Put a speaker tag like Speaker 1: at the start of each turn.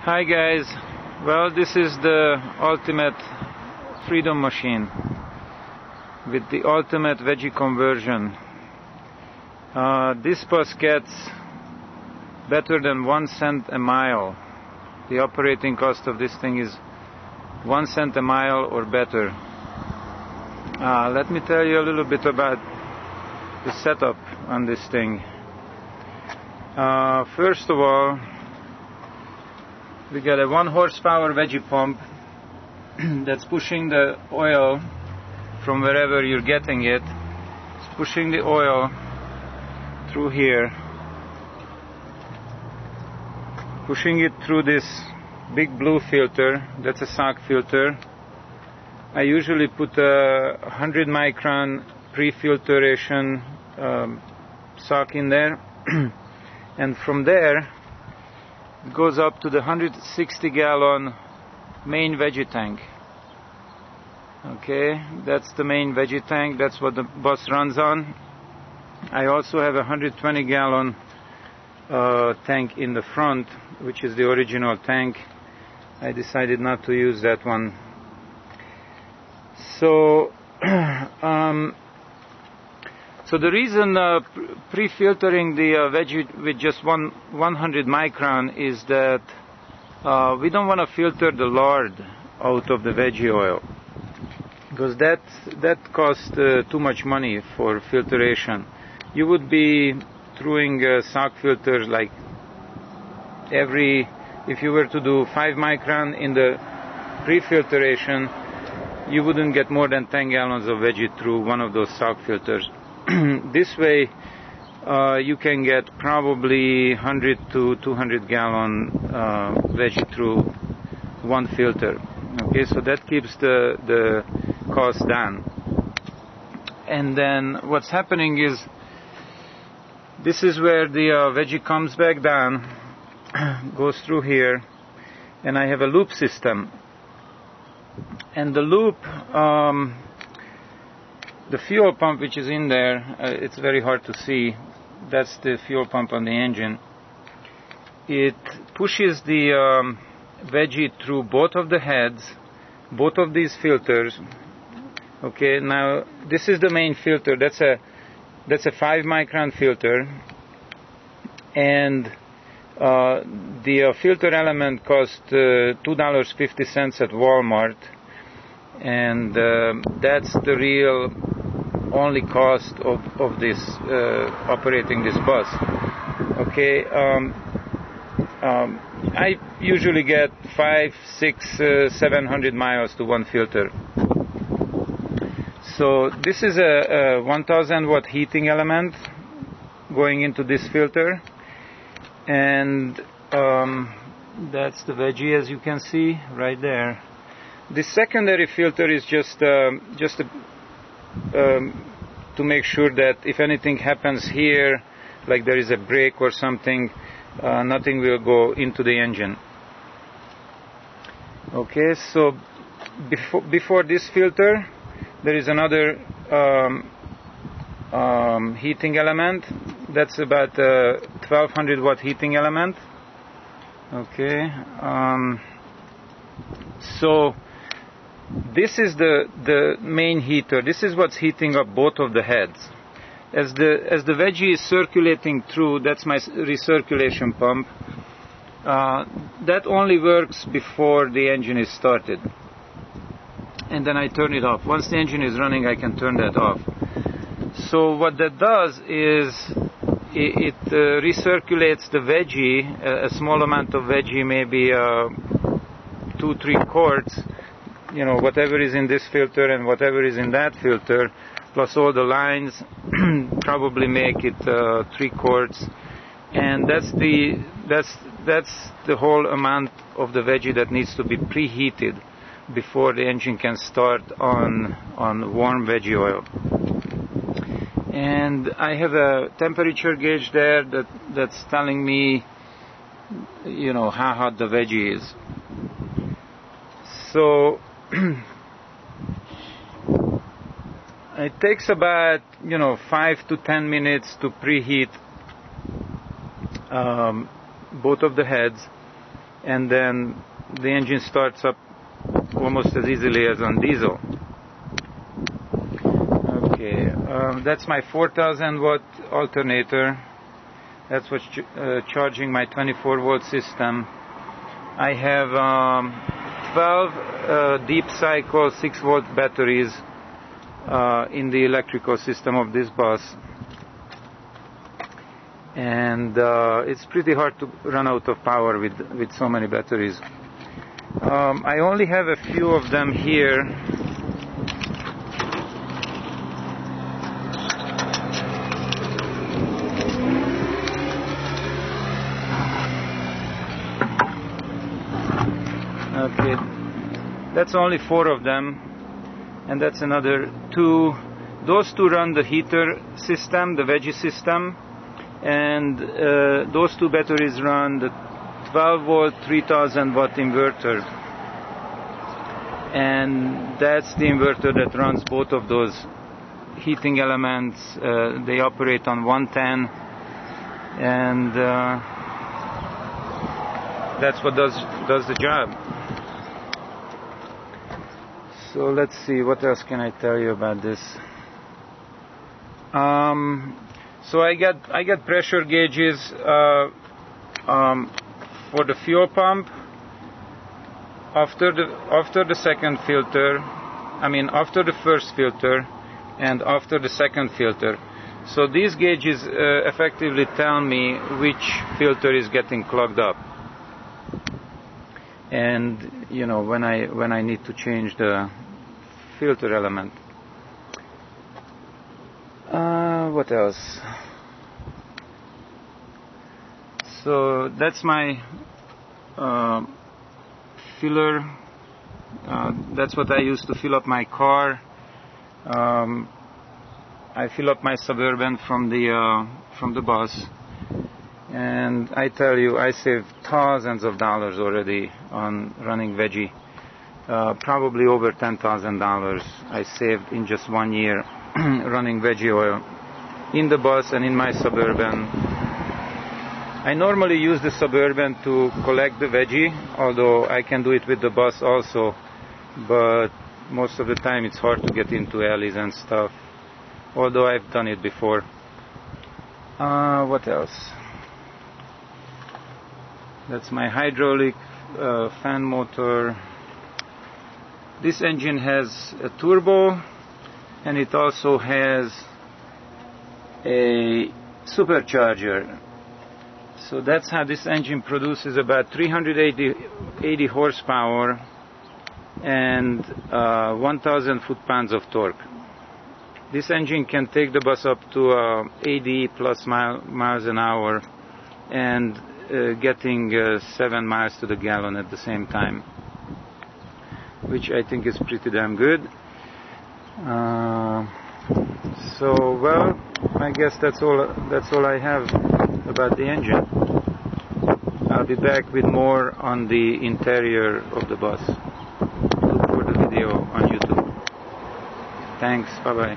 Speaker 1: Hi guys, well, this is the ultimate freedom machine with the ultimate veggie conversion. This bus gets better than 1 cent a mile. The operating cost of this thing is 1 cent a mile or better. Let me tell you a little bit about the setup on this thing. First of all, we got a 1 horsepower veggie pump that's pushing the oil from wherever you're getting it. It's pushing the oil through here, pushing it through this big blue filter. That's a sock filter. I usually put a 100 micron pre-filtration sock in there and from there it goes up to the 160 gallon main veggie tank. Okay, that's the main veggie tank. That's what the bus runs on. I also have a 120 gallon tank in the front, which is the original tank. I decided not to use that one. So so the reason pre-filtering the veggie with just 100 micron is that we don't want to filter the lard out of the veggie oil, because that costs too much money for filtration. You would be throwing sock filters like if you were to do 5 micron in the pre-filtration, you wouldn't get more than 10 gallons of veggie through one of those sock filters. This way you can get probably 100 to 200 gallon veggie through one filter. Okay, so that keeps the cost down. And then what's happening is, this is where the veggie comes back down, goes through here, and I have a loop system. And the loop, the fuel pump which is in there, it's very hard to see. That's the fuel pump on the engine. It pushes the veggie through both of the heads, both of these filters. Okay, now this is the main filter. That's a 5 micron filter, and the filter element costs $2.50 at Walmart, and that's the real only cost of this operating this bus. Okay, I usually get 500, 600, 700 miles to one filter. So this is a 1000 watt heating element going into this filter, and that's the veggie, as you can see right there. The secondary filter is just to make sure that if anything happens here, like there is a break or something, nothing will go into the engine. Okay, so before this filter there is another heating element. That's about a 1200 watt heating element. Okay, so this is the main heater. This is what's heating up both of the heads. As the veggie is circulating through, that's my recirculation pump. That only works before the engine is started, and then I turn it off. Once the engine is running, I can turn that off. So what that does is it recirculates the veggie, a small amount of veggie, maybe 2-3 quarts, you know, whatever is in this filter and whatever is in that filter, plus all the lines, probably make it 3 quarts, and that's the whole amount of the veggie that needs to be preheated before the engine can start on warm veggie oil. And I have a temperature gauge there that's telling me, you know, how hot the veggie is. So it takes about 5 to 10 minutes to preheat both of the heads, and then the engine starts up almost as easily as on diesel. Okay, that's my 4000 watt alternator. That's what's charging my 24 volt system. I have 12 deep cycle 6 volt batteries in the electrical system of this bus, and it's pretty hard to run out of power with so many batteries. I only have a few of them here. Okay, that's only 4 of them, and that's another 2. Those 2 run the heater system, the Veggie system, and those 2 batteries run the 12 volt 3000 watt inverter, and that's the inverter that runs both of those heating elements. They operate on 110, and that's what does the job. So let's see, what else can I tell you about this? So I got pressure gauges for the fuel pump after the second filter. I mean after the first filter and after the second filter. So these gauges effectively tell me which filter is getting clogged up, and you know when I need to change the filter element. What else? So that's my filler. That's what I use to fill up my car. I fill up my Suburban from the bus, and I tell you, I saved thousands of dollars already on running Veggie. Probably over $10,000 I saved in just 1 year running Veggie oil in the bus and in my Suburban. I normally use the Suburban to collect the Veggie, although I can do it with the bus also, but most of the time it's hard to get into alleys and stuff, although I've done it before. What else? That's my hydraulic fan motor. This engine has a turbo, and it also has a supercharger. So that's how this engine produces about 380 horsepower and 1,000 foot-pounds of torque. This engine can take the bus up to 80 plus miles an hour and getting 7 miles to the gallon at the same time, which I think is pretty damn good. So, well, I guess that's all I have about the engine. I'll be back with more on the interior of the bus. Look for the video on YouTube. Thanks, bye-bye.